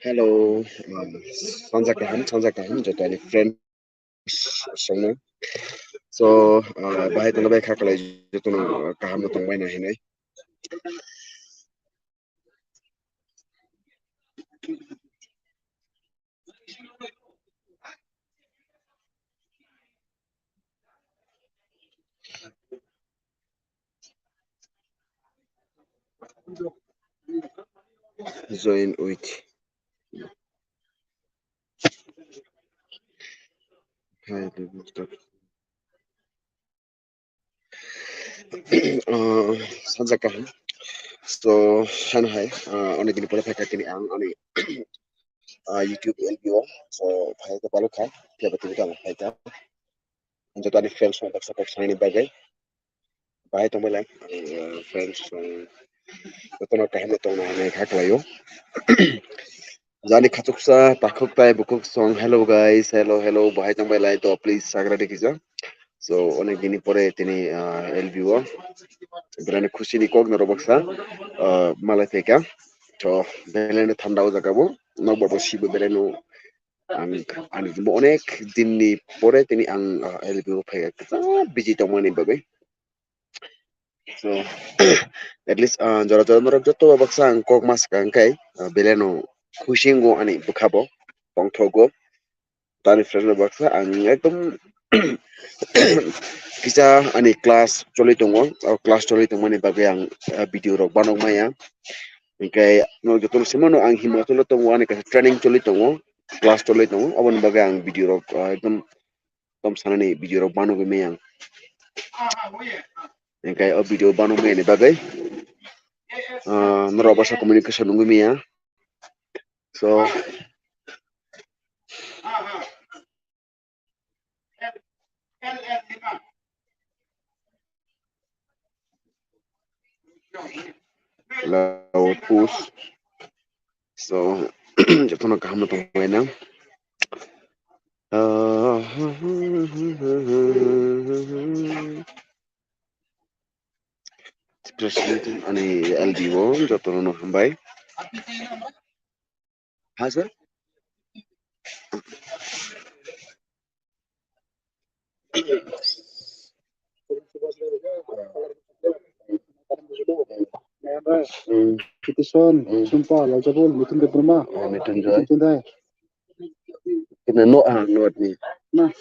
Hello, Sanjakahan, just any friends song. So, bahai tu lebih khakalai je tu kaham tu tongwai na hinai. Join with. Hai, Sanjakahan. So, han hai, oni gini pula pakai kini ang oni YouTube LBO. So, bahai tu palu kai, dia betul betul bahai tu. Untuk tadi friends semua tak sampai sana ni bagai. Bahai tu mulai friends betul nak kaham tu na hinai khakalai yo. Jani khatuksa takuk tai bukuk song hello guys hello bahai tangbai lai to please sagra dekisa so onek dini pore tini LBO berani khushi ni kok naro baksa malai theka to belene thamdao jagabo nok babo sibo beleno ang ani mo onek dini pore tini ang LBO phega biji tongmani bagai so at least jora jora norok joto baksa ang kok mas kangkai beleno khusingo ani bukhabo pongthogo tani friend baksa ang ekdom kisa ani class choli tongo class choli tongo ni bagai ang video rok banok maya ingkai no joto simono ang himachol tongo ani ka training choli tongo class choli tongo abon bagai ang video rok ekdom tom sanani video rok banok maya ingkai video banok maya ni bagai noro basa communication nunggu maya so laut push so joto no kaham tong wena president ani LDO joto no hambai ha sir Petition, sumpah, lajabul, mitun ke rumah. mitun joy Mitun dai. kena no no ni Nah,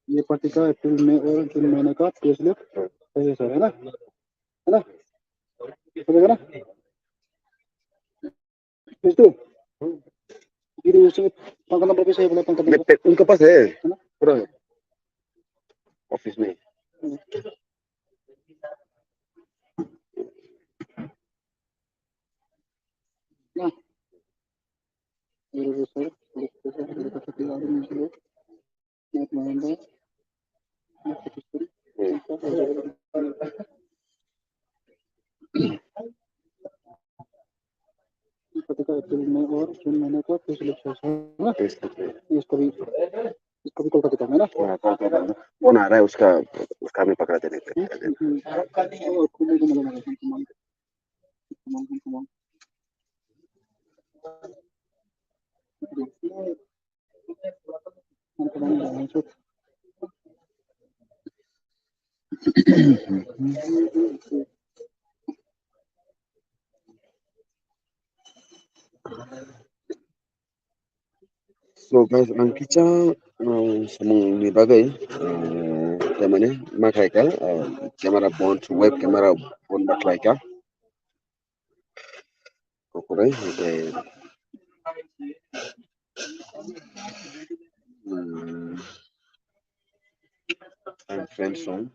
ये party का अप्रैल में और जून महीने का pay slip है sir, है ना समझेगा ना itu jadi उसमें पंखा नंबर पे सही बोला पंखा नंबर उनके पास है ना पूरा ऑफिस में ना ये सर एक महीने पार्टी का अप्रैल में और जून महीने का पे स्लिप है ना इसको भी कोलकाता का है ना फोन आ रहा है उसका भी पकड़ा देने का so guys ang kita samung ni bagay temane makai ka camera bond web camera bond makai ka kokorai and friends song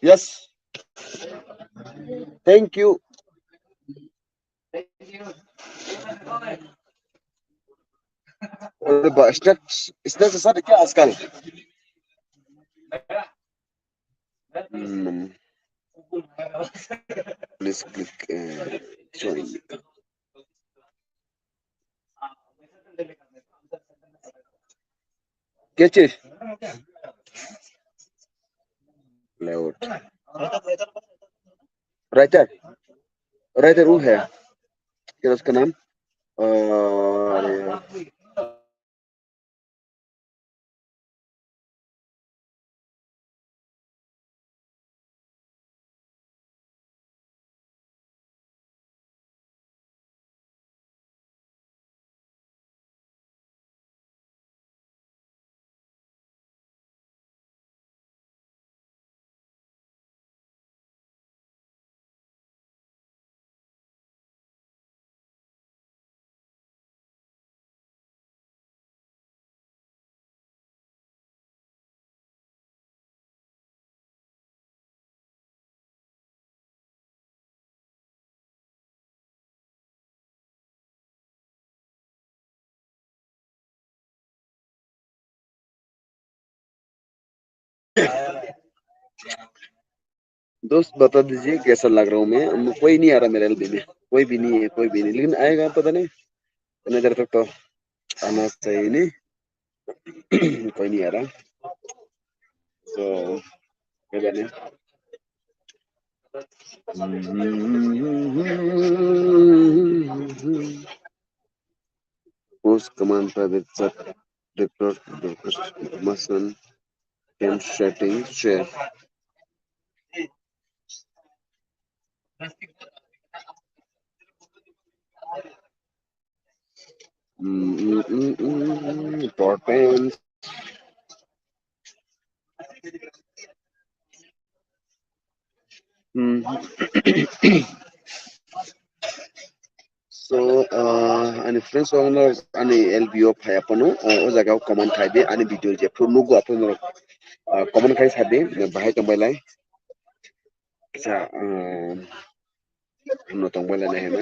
yes thank you استاذ صادق क्या आजकल please click join क्या चीज layout writer writer वो है क्या उसका नाम अरे यार दोस्त बता दीजिए कैसा लग रहा हूँ मैं कोई नहीं आ रहा मेरे एलबी में कोई भी नहीं है कोई भी नहीं लेकिन आएगा पता नहीं इतना देर तक तो आना चाहिए नहीं कोई नहीं आ रहा तो क्या जाने post command private chat record information can setting share important so ani friends owner ani LBO phaya pano o jaga command thai ani video je pro nugo apno command khai sade bahai tambai lai sa no tambai lai na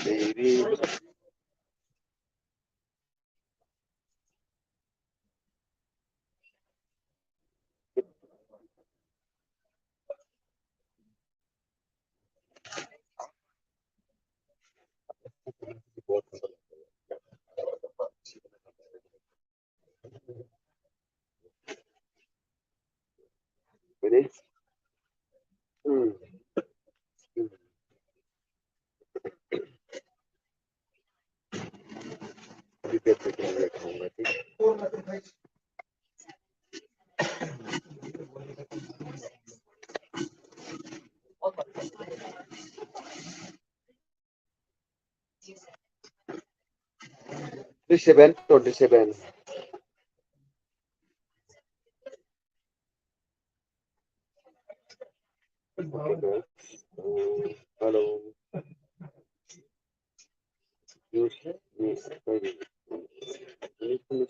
baby ready seven 27 okay guys hello use use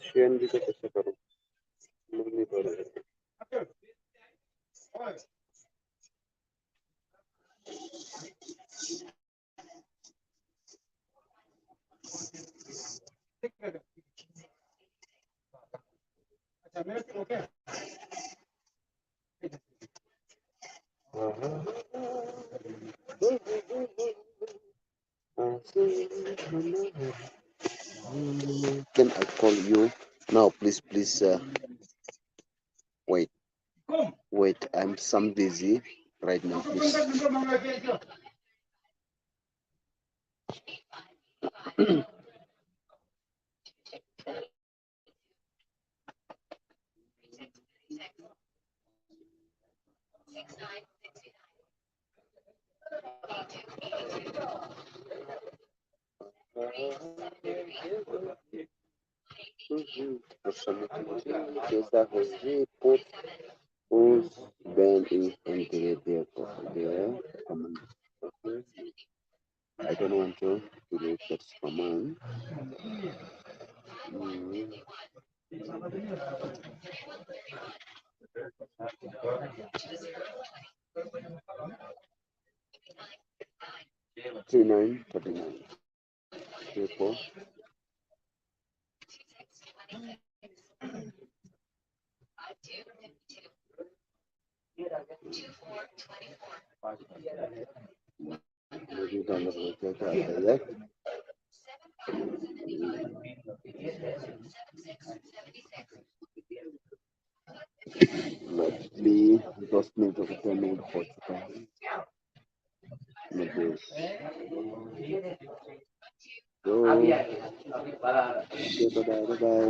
share भी तो कैसे करूँ नहीं करूँ 'Can I call you now, please? Please, wait, wait. I'm some busy right now, please. 'Whose band is integrated there? Command. I don't want to delete that command. 3939 34 मुझे download करके क्या आता है मिनट से पेमेंट हो चुका है मुझे तो बाय बाय